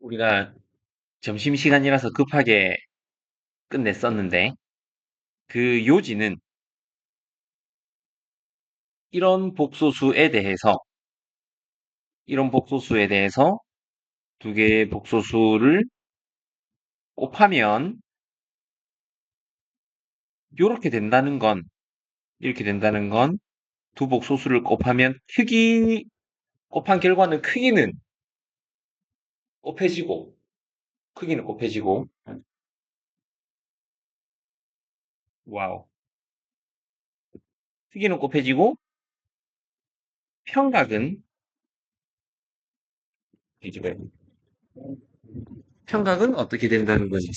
우리가 점심시간이라서 급하게 끝냈었는데, 그 요지는 이런 복소수에 대해서, 이런 복소수에 대해서 두 개의 복소수를 곱하면, 요렇게 된다는 건, 이렇게 된다는 건, 두 복소수를 곱하면 곱한 결과는 곱해지고, 크기는 곱해지고, 와우. 크기는 곱해지고, 평각은, 뒤집어요. 평각은 어떻게 된다는 거지?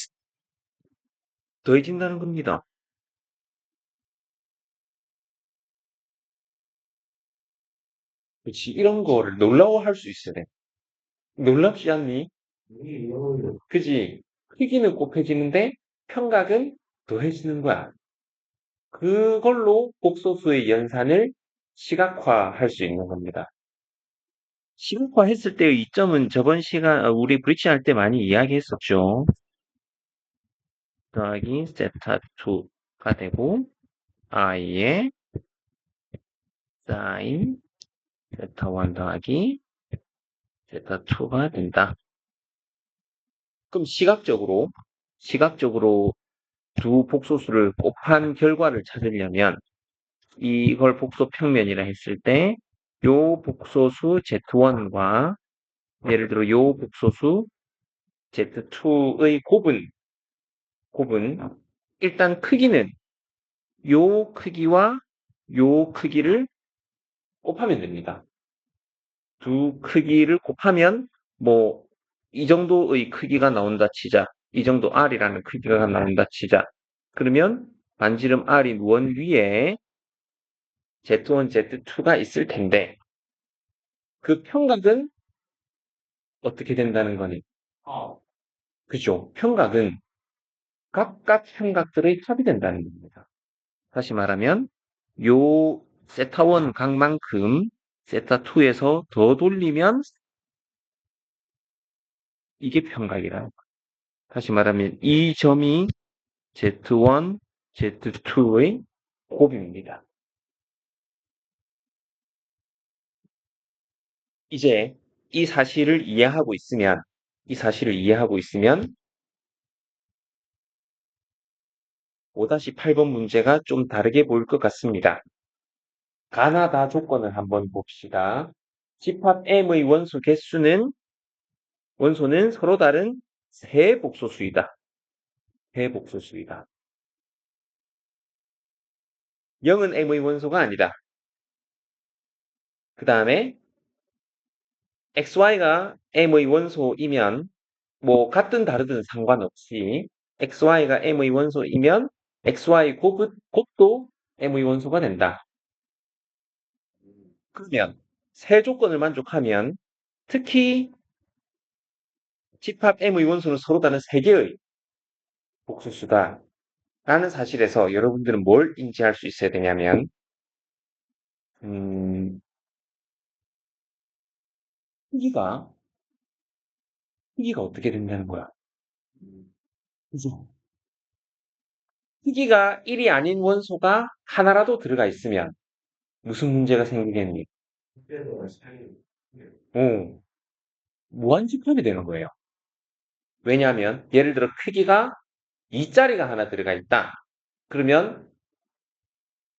더해진다는 겁니다. 그렇지. 이런 거를 놀라워할 수 있어야 돼. 놀랍지 않니? 그지? 크기는 곱해지는데 평각은 더해지는 거야. 그걸로 복소수의 연산을 시각화할 수 있는 겁니다. 시각화했을 때의 이점은 저번 시간 우리 브릿지 할 때 많이 이야기했었죠. 더하기 세타 2가 되고 i의 사인 세타 1 더하기 세타 2가 된다. 그럼 시각적으로 두 복소수를 곱한 결과를 찾으려면 이걸 복소 평면이라 했을 때 요 복소수 Z1과 예를 들어 요 복소수 Z2의 곱은 일단 크기는 요 크기와 요 크기를 곱하면 됩니다. 두 크기를 곱하면 뭐 이 정도의 크기가 나온다 치자. 이 정도 R이라는 크기가 나온다 치자. 그러면 반지름 R인 원 위에 Z1, Z2가 있을 텐데 그 평각은 어떻게 된다는 거니? 그죠? 평각은 각각 평각들의 합이 된다는 겁니다. 다시 말하면 요 세타1 각만큼 세타2에서 더 돌리면 이게 평각이라는 거예요. 다시 말하면 이 점이 Z1, Z2의 곱입니다. 이제 이 사실을 이해하고 있으면 5-8번 문제가 좀 다르게 보일 것 같습니다. 가나다 조건을 한번 봅시다. 집합 M의 원소는 서로 다른 세 복소수이다. 세 복소수이다. 0은 M의 원소가 아니다. 그 다음에 XY가 M의 원소이면 뭐 같든 다르든 상관없이 XY가 M의 원소이면 XY 곱도 M의 원소가 된다. 그러면 세 조건을 만족하면 특히 집합 M의 원소는 서로 다른 세 개의 복소수다. 라는 사실에서 여러분들은 뭘 인지할 수 있어야 되냐면 음, 크기가 크기가 어떻게 된다는 거야. 그죠? 크기가 1이 아닌 원소가 하나라도 들어가 있으면 무슨 문제가 생기겠니? 어, 무한집합이 되는 거예요. 왜냐하면 예를 들어 크기가 2짜리가 하나 들어가 있다. 그러면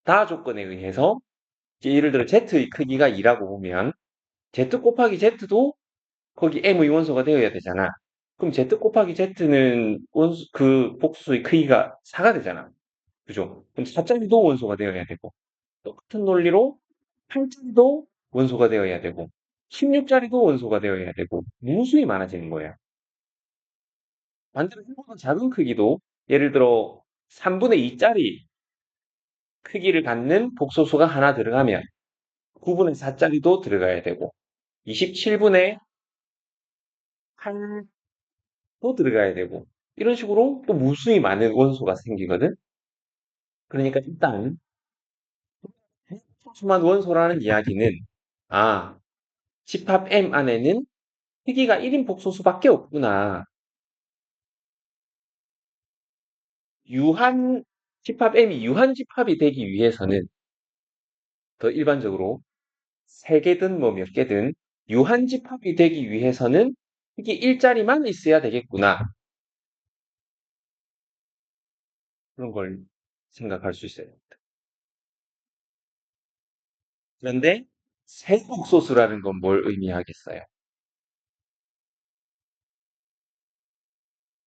다 조건에 의해서 예를 들어 Z의 크기가 2라고 보면 Z 곱하기 Z도 거기 M의 원소가 되어야 되잖아. 그럼 Z 곱하기 Z는 그 복수의 크기가 4가 되잖아. 그죠? 그럼 4짜리도 원소가 되어야 되고, 똑같은 논리로 8짜리도 원소가 되어야 되고, 16짜리도 원소가 되어야 되고, 무수히 많아지는 거예요. 반대로 이보다 작은 크기도, 예를 들어 3분의 2짜리 크기를 갖는 복소수가 하나 들어가면, 9분의 4짜리도 들어가야 되고, 27분의 8도 들어가야 되고, 이런 식으로 또 무수히 많은 원소가 생기거든? 그러니까 일단, 소수만 원소라는 이야기는, 아, 집합 M 안에는 크기가 1인 복소수밖에 없구나. 유한 집합 M이 유한 집합이 되기 위해서는 더 일반적으로 세 개든 뭐 몇 개든 유한 집합이 되기 위해서는 크기 1짜리만 있어야 되겠구나. 그런 걸 생각할 수 있어요. 그런데 세복소수라는 건 뭘 의미하겠어요?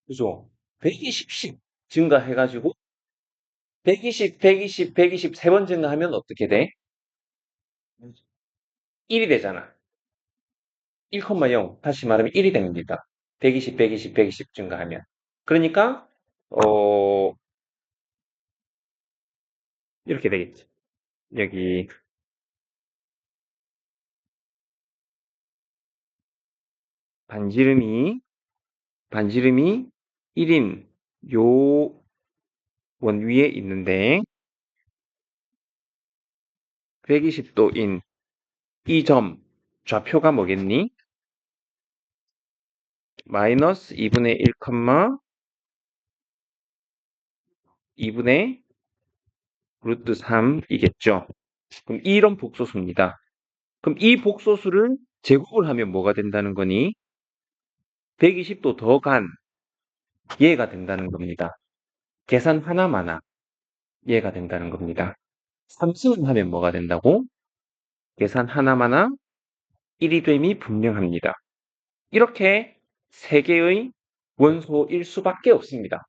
그죠? 120씩 증가해가지고 120, 120, 120 세 번 증가하면 어떻게 돼? 1이 되잖아. 1,0 다시 말하면 1이 됩니다. 120, 120, 120 증가하면. 그러니까 어 이렇게 되겠지. 여기 반지름이 반지름이 1인 요 원 위에 있는데 120도인 이 점 좌표가 뭐겠니? 마이너스 2분의 1, 2분의 루트 3이겠죠. 그럼 이런 복소수입니다. 그럼 이 복소수를 제곱을 하면 뭐가 된다는 거니? 120도 더 간 얘가 된다는 겁니다. 계산 하나마나 얘가 된다는 겁니다. 3승을 하면 뭐가 된다고? 계산 하나마나 1이 됨이 분명합니다. 이렇게 세 개의 원소일 수밖에 없습니다.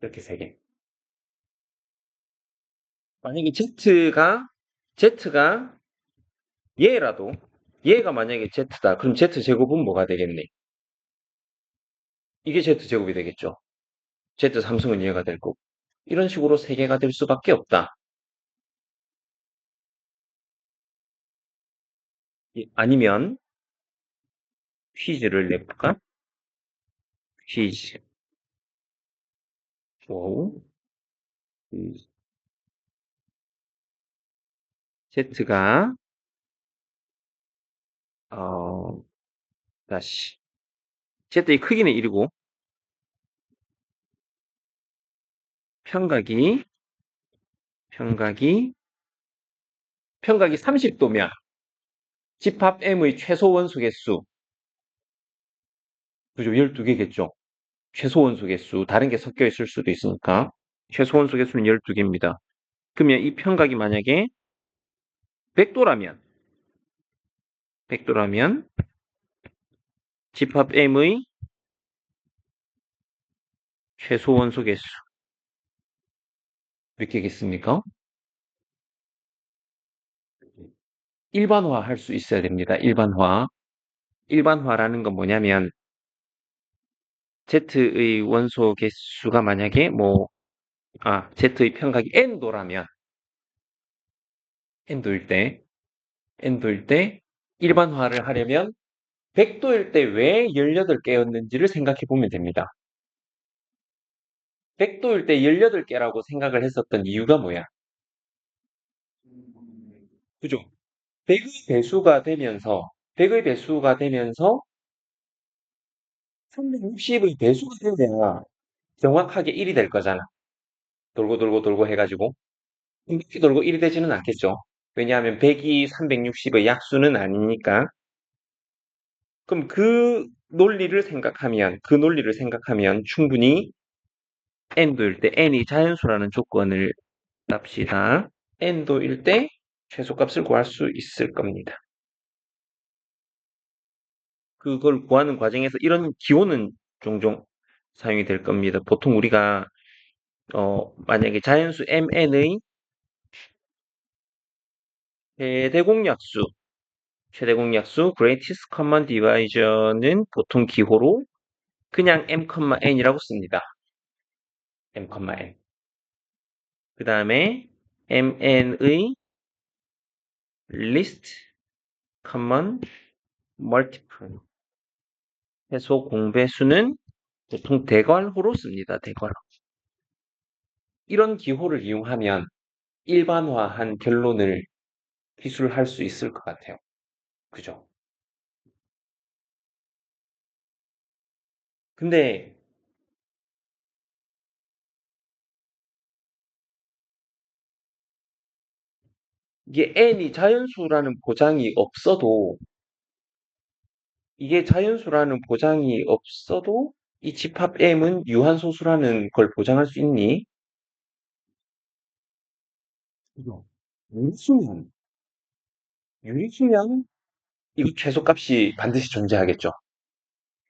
이렇게 세 개. 만약에 Z가 얘라도 얘가 만약에 Z다. 그럼 Z 제곱은 뭐가 되겠니? 이게 Z 제곱이 되겠죠. Z 삼승은 얘가 될 거고. 이런 식으로 세 개가 될 수밖에 없다. 아니면 퀴즈를 내볼까? 퀴즈. 오. Z가 어 다시 Z의 크기는 1이고 평각이 평각이 평각이 30도면 집합 M의 최소 원소 개수 그죠? 12개겠죠. 최소 원소 개수 다른 게 섞여 있을 수도 있으니까 최소 원소 개수는 12개입니다. 그러면 이 평각이 만약에 100도라면 집합 M의 최소 원소 개수 몇 개겠습니까? 일반화 할 수 있어야 됩니다. 일반화. 일반화라는 건 뭐냐면 Z의 원소 개수가 만약에 Z의 평각이 n도라면 n도일 때 n도일 때 일반화를 하려면 100도일 때 왜 18개였는지를 생각해 보면 됩니다. 100도일 때 18개라고 생각을 했었던 이유가 뭐야? 그죠? 100의 배수가 되면서 360의 배수가 되면 정확하게 1이 될 거잖아. 돌고 돌고 돌고 해가지고. 이렇게 돌고 1이 되지는 않겠죠. 왜냐하면 100이 360의 약수는 아니니까. 그럼 그 논리를 생각하면 충분히 n도일 때 n이 자연수라는 조건을 납시다. n도일 때 최소값을 구할 수 있을 겁니다. 그걸 구하는 과정에서 이런 기호는 종종 사용이 될 겁니다. 보통 우리가 만약에 자연수 mn의 최대공약수, greatest common divisor는 보통 기호로 그냥 m,n이라고 씁니다. m,n. 그 다음에 mn의 least common multiple. 해소 공배수는 보통 대괄호로 씁니다. 대괄호. 이런 기호를 이용하면 일반화한 결론을 기술할 수 있을 것 같아요. 그죠? 근데 이게 n이 자연수라는 보장이 없어도 이게 자연수라는 보장이 없어도 이 집합 M은 유한소수라는 걸 보장할 수 있니? 이거 유리수면, 유리수면 이거 최소값이 반드시 존재하겠죠.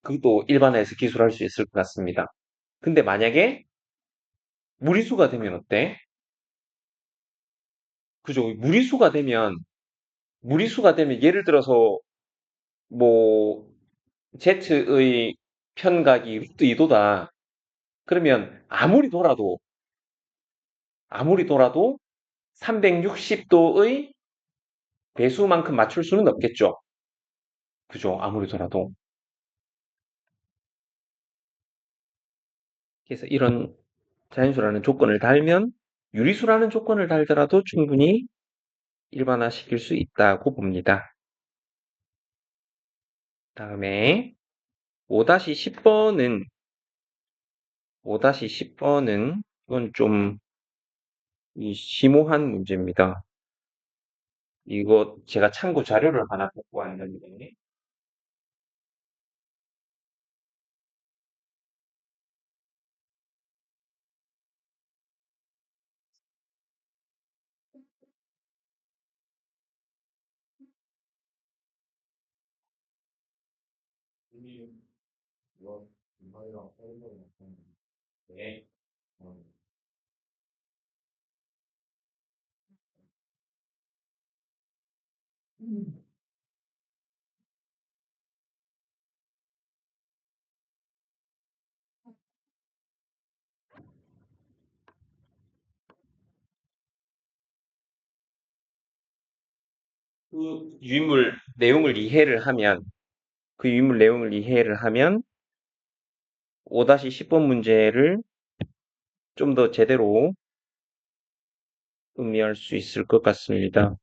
그것도 일반화해서 기술할 수 있을 것 같습니다. 근데 만약에 무리수가 되면 어때? 그죠? 무리수가 되면 예를 들어서 뭐 Z의 편각이 루트 2도다. 그러면 아무리 돌아도 360도의 배수만큼 맞출 수는 없겠죠. 그죠? 아무리 돌아도. 그래서 이런 자연수라는 조건을 달면 유리수라는 조건을 달더라도 충분히 일반화시킬 수 있다고 봅니다. 다음에 5-10번은 5-10번은 이건 좀 심오한 문제입니다. 이거 제가 참고 자료를 하나 갖고 왔는데 네. 그 유인물 내용을 이해를 하면 그 유인물 내용을 이해를 하면 5-10번 문제를 좀 더 제대로 음미할 수 있을 것 같습니다.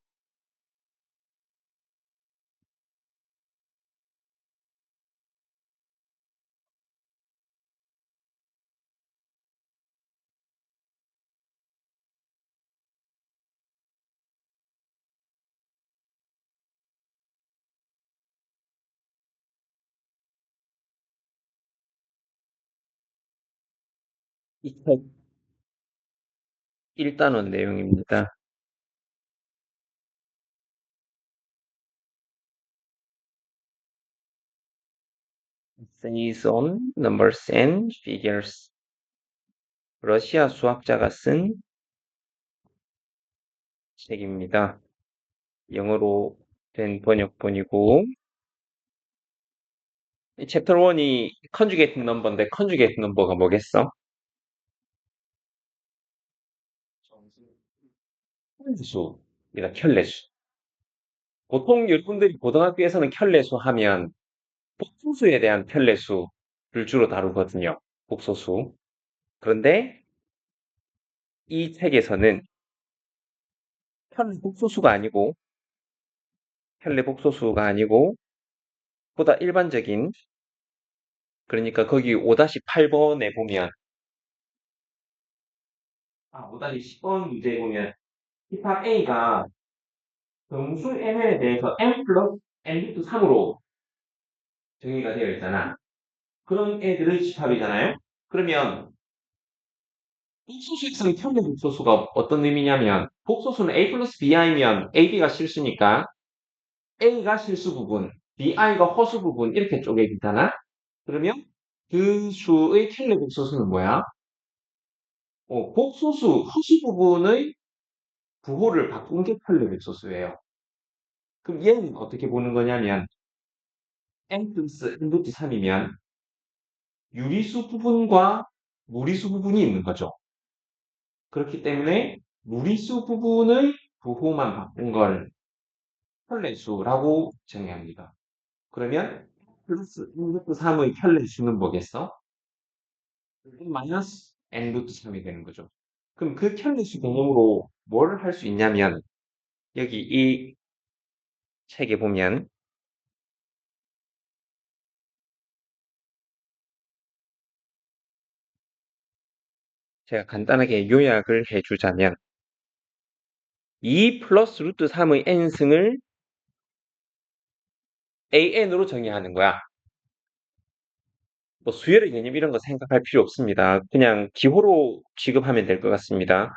이 책 1단원 내용입니다. Essays on Numbers and Figures. 러시아 수학자가 쓴 책입니다. 영어로 된 번역본이고 이 챕터 1이 컨주게이트 넘버인데 컨주게이트 넘버가 뭐겠어? 켤레수입니다. 켤레수. 보통 여러분들이 고등학교에서는 켤레수 하면 복소수에 대한 켤레수를 주로 다루거든요. 복소수. 그런데 이 책에서는 켤레 복소수가 아니고 보다 일반적인 그러니까 거기 5-8번에 보면 5-10번 문제에 보면 힙합 A가 정수 M에 대해서 M 플러스 N 루트 3으로 정의가 되어 있잖아. 그런 애들의 집합이잖아요. 그러면 복소수에서는 평균 복소수가 어떤 의미냐면 복소수는 A 플러스 BI면 AB가 실수니까 A가 실수 부분, BI가 허수 부분 이렇게 쪼개지잖아. 그러면 그 수의 킬러 복소수는 뭐야? 복소수 허수 부분의 부호를 바꾼 게 킬러 복소수예요. 그럼 얘는 어떻게 보는 거냐면 n 플러스 n 루트 3이면 유리수 부분과 무리수 부분이 있는 거죠. 그렇기 때문에 무리수 부분의 부호만 바꾼 걸 켤레수라고 정의합니다. 그러면 플러스 n 루트 3의 켤레수는 뭐겠어? 마이너스 n 루트 3이 되는 거죠. 그럼 그 켤레수 개념으로 뭘 할 수 있냐면 여기 이 책에 보면 제가 간단하게 요약을 해주자면 2 플러스 루트 3의 n승을 an으로 정의하는 거야. 뭐 수열의 개념 이런 거 생각할 필요 없습니다. 그냥 기호로 취급하면 될 것 같습니다.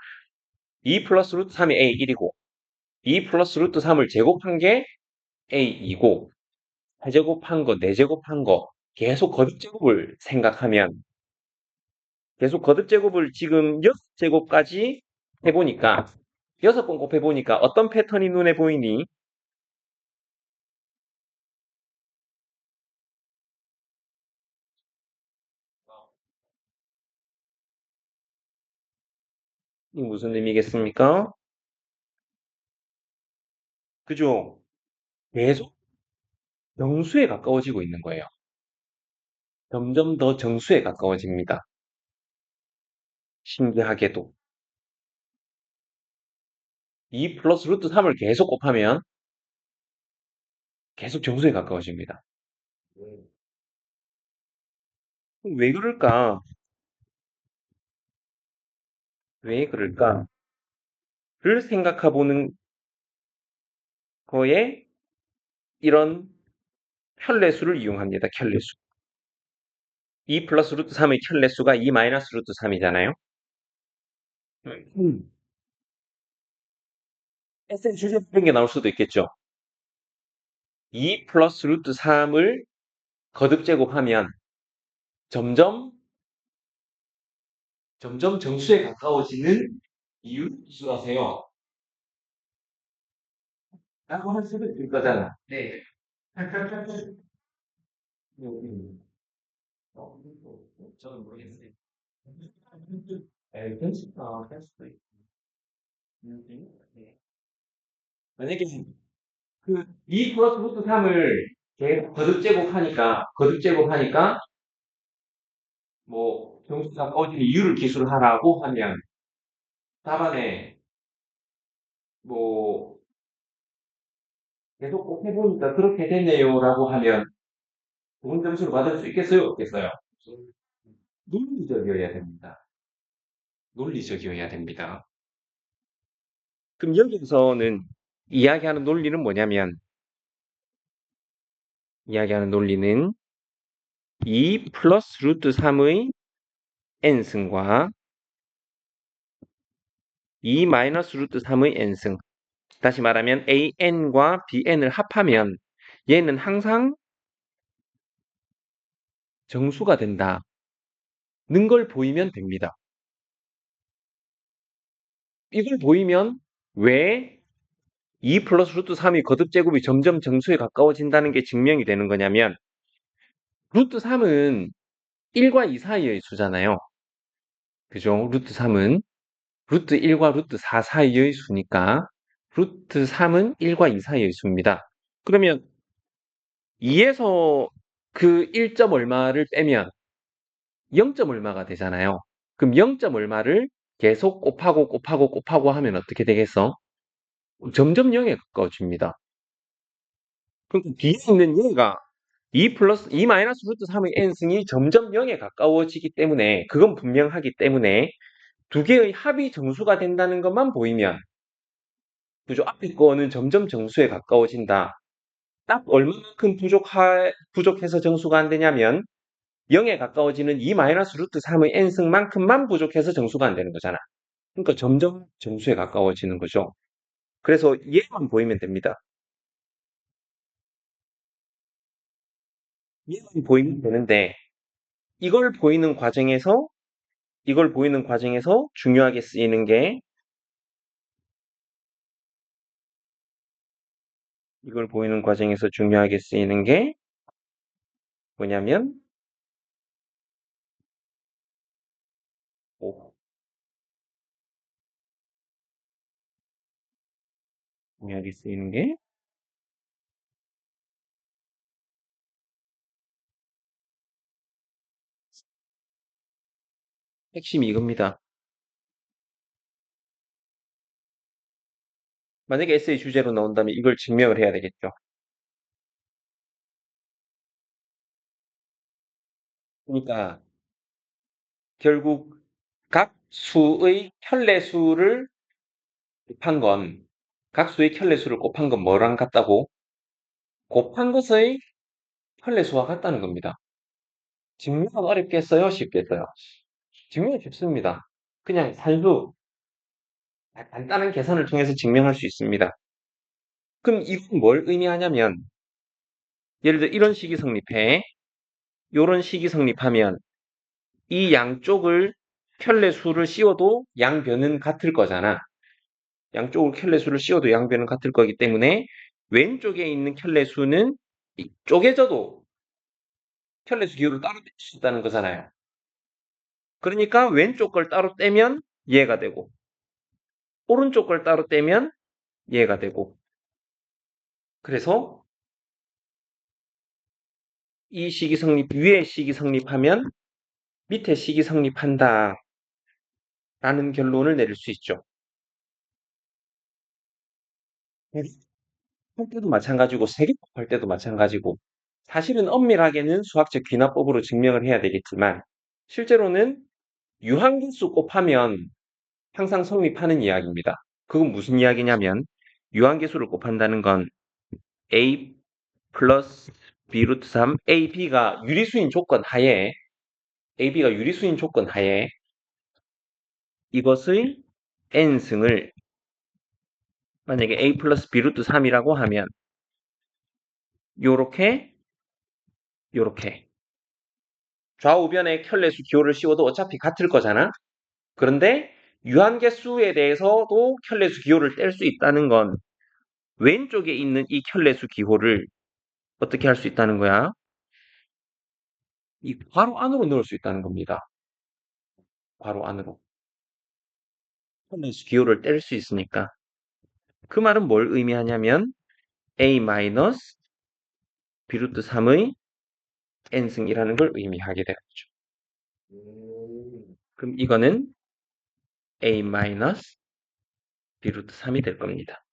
2 플러스 루트 3이 a1이고 2 플러스 루트 3을 제곱한 게 a2고 4제곱한 거, 4제곱한 거 계속 거듭제곱을 생각하면 계속 거듭제곱을 지금 6제곱까지 해보니까 6번 곱해보니까 어떤 패턴이 눈에 보이니? 이 무슨 의미겠습니까? 그죠? 계속 정수에 가까워지고 있는 거예요. 점점 더 정수에 가까워집니다. 신기하게도. 2 플러스 루트 3을 계속 곱하면 계속 정수에 가까워집니다. 왜 그럴까? 왜 그럴까? 를 생각해보는 거에 이런 편례수를 이용합니다. 편례수. 2 플러스 루트 3의 편례수가 2 마이너스 루트 3이잖아요. SN 주제 이런 게 나올 수도 있겠죠. 2 플러스 루트 3을 거듭 제곱하면 점점 정수에 가까워지는 이유 수하세요. 라고 할 수도 있을 거잖아. 네. 저는 모르겠어요. 할 수도 있고. 네. 만약에 그 2 플러스 루트 3을 계속 거듭 제곱하니까 뭐 정수가 가까워지는 이유를 기술하라고 하면 답안에 뭐 계속 꼭 해보니까 그렇게 됐네요라고 하면 좋은 점수를 받을 수 있겠어요? 없겠어요? 논리적이어야 됩니다. 논리적이어야 됩니다. 그럼 여기서는 이야기하는 논리는 뭐냐면 이야기하는 논리는 2 플러스 루트 3의 n승과 2 마이너스 루트 3의 n승 다시 말하면 an과 bn을 합하면 얘는 항상 정수가 된다는 걸 보이면 됩니다. 이걸 보이면 왜 2 플러스 루트 3이 거듭제곱이 점점 정수에 가까워진다는 게 증명이 되는 거냐면 루트 3은 1과 2 사이의 수잖아요. 그죠? 루트 3은 루트 1과 루트 4 사이의 수니까 루트 3은 1과 2 사이의 수입니다. 그러면 2에서 그 1점 얼마를 빼면 0점 얼마가 되잖아요. 그럼 0점 얼마를 계속 곱하고 하면 어떻게 되겠어? 점점 0에 가까워집니다. 그럼 뒤에 있는 얘가 2 플러스 2 마이너스 루트 3의 n승이 점점 0에 가까워지기 때문에 그건 분명하기 때문에 두 개의 합이 정수가 된다는 것만 보이면 그죠? 앞에 거는 점점 정수에 가까워진다. 딱 얼마만큼 부족해서 정수가 안 되냐면 0에 가까워지는 2 마이너스 루트 3의 n승만큼만 부족해서 정수가 안 되는 거잖아. 그러니까 점점 정수에 가까워지는 거죠. 그래서 얘만 보이면 됩니다. 얘만 보이면 되는데 이걸 보이는 과정에서 중요하게 쓰이는 게 이걸 보이는 과정에서 중요하게 쓰이는 게 뭐냐면 오, 중요하게 쓰이는 게 핵심이 이겁니다. 만약에 에세이 주제로 나온다면 이걸 증명을 해야 되겠죠. 그러니까 결국 각 수의 켤레수를 곱한 건, 각 수의 켤레수를 곱한 건 뭐랑 같다고? 곱한 것의 켤레수와 같다는 겁니다. 증명은 어렵겠어요? 쉽겠어요? 증명은 쉽습니다. 그냥 산수, 간단한 계산을 통해서 증명할 수 있습니다. 그럼 이건 뭘 의미하냐면, 예를 들어 이런 식이 성립해. 이런 식이 성립하면 이 양쪽을 켤레수를 씌워도 양변은 같을 거잖아. 양쪽을 켤레수를 씌워도 양변은 같을 거기 때문에 왼쪽에 있는 켤레수는 쪼개져도 켤레수 기호를 따로 뺄 수 있다는 거잖아요. 그러니까 왼쪽 걸 따로 떼면 얘가 되고 오른쪽 걸 따로 떼면 얘가 되고 그래서 이 식이 성립, 위에 식이 성립하면 밑에 식이 성립한다 라는 결론을 내릴 수 있죠. 할 때도 마찬가지고 세계법 할 때도 마찬가지고 사실은 엄밀하게는 수학적 귀납법으로 증명을 해야 되겠지만 실제로는 유한계수 곱하면 항상 성립하는 이야기입니다. 그건 무슨 이야기냐면 유한계수를 곱한다는 건 a 플러스 b 루트 3 ab가 유리수인 조건 하에 ab가 유리수인 조건 하에 이것의 n승을 만약에 a 플러스 b 루트 3이라고 하면 요렇게 요렇게 좌우변에 켤레수 기호를 씌워도 어차피 같을 거잖아. 그런데 유한계수에 대해서도 켤레수 기호를 뗄 수 있다는 건 왼쪽에 있는 이 켤레수 기호를 어떻게 할 수 있다는 거야? 이 괄호 안으로 넣을 수 있다는 겁니다. 괄호 안으로. 켤레수 기호를 뗄 수 있으니까. 그 말은 뭘 의미하냐면 a 마이너스 b 루트 3의 n승이라는 걸 의미하게 되는 거죠. 그럼 이거는 a 마이너스 b 루트 3이 될 겁니다.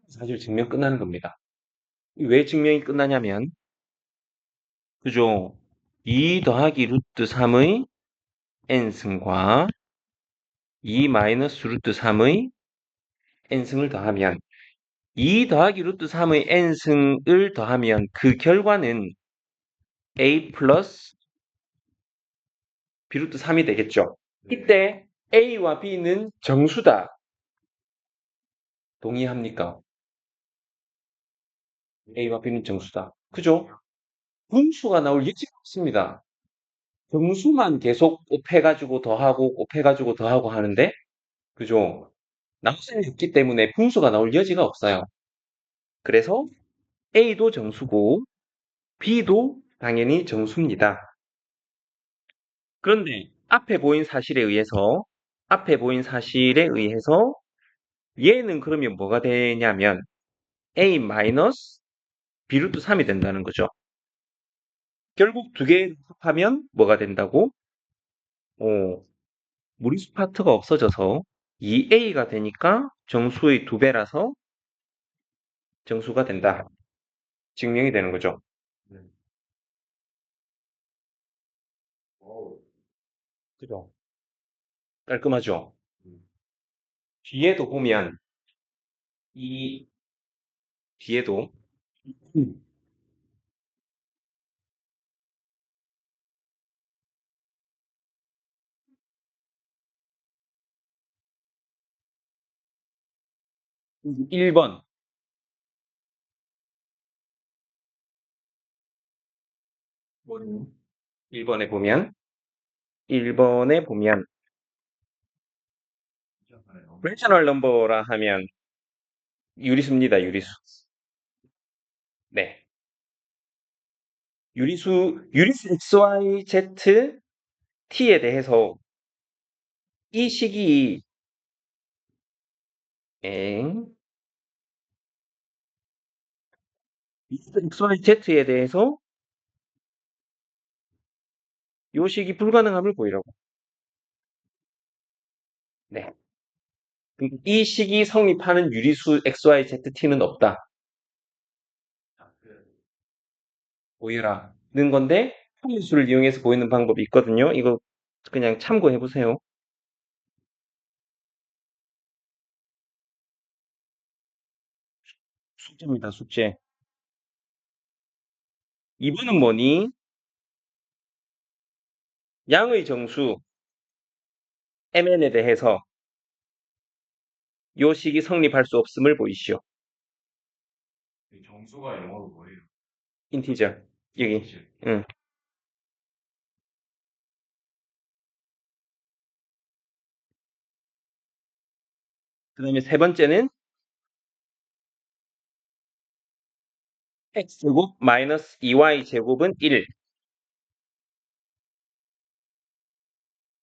사실 증명 끝나는 겁니다. 왜 증명이 끝나냐면 그죠? 2 더하기 루트 3의 n승과 2 마이너스 루트 3의 n승을 더하면 2 더하기 루트 3의 n승을 더하면 그 결과는 a 플러스 b 루트 3이 되겠죠. 이때 a와 b는 정수다. 동의합니까? a와 b는 정수다. 그죠? 분수가 나올 여지가 없습니다. 정수만 계속 곱해가지고 더하고 곱해가지고 더하고 하는데 그죠? 낙선이 없기 때문에 분수가 나올 여지가 없어요. 그래서 A도 정수고 B도 당연히 정수입니다. 그런데 앞에 보인 사실에 의해서 얘는 그러면 뭐가 되냐면 A 마이너스 B 루트 3이 된다는 거죠. 결국 두 개 합하면 뭐가 된다고? 어, 무리수 파트가 없어져서 2A가 되니까 정수의 두 배라서 정수가 된다. 증명이 되는 거죠. 그죠? 깔끔하죠? 뒤에도 보면 이 뒤에도 1번 1번에 보면 1번에 보면 레이셔널 넘버라 하면 유리수입니다. 유리수. 네. 유리수 XYZ T에 대해서 이 식이 엥? XYZ에 대해서 이 식이 불가능함을 보이라고. 네. 이 식이 성립하는 유리수 XYZT는 없다. 보여라는 건데 함수를 이용해서 보이는 방법이 있거든요. 이거 그냥 참고해 보세요. 숙제입니다, 숙제. 2번은 뭐니? 양의 정수 mn에 대해서 요 식이 성립할 수 없음을 보이시오. 정수가 영어로 뭐예요? 인티저. 여기. 응. 그다음에 세 번째는 x제곱 마이너스 2y제곱은 1.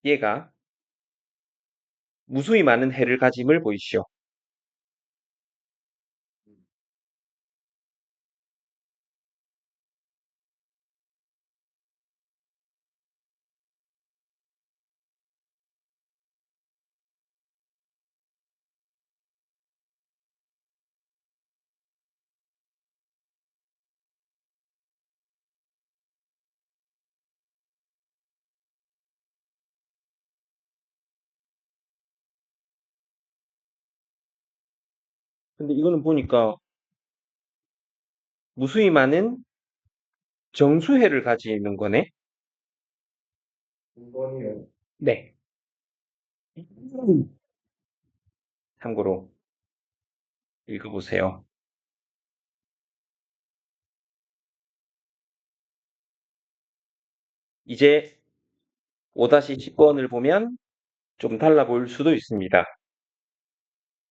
얘가 무수히 많은 해를 가짐을 보이시오. 근데 이거는 보니까 무수히 많은 정수해를 가지는 거네. 2번이요. 네. 참고로 읽어보세요. 이제 5-10번을 보면 좀 달라 보일 수도 있습니다.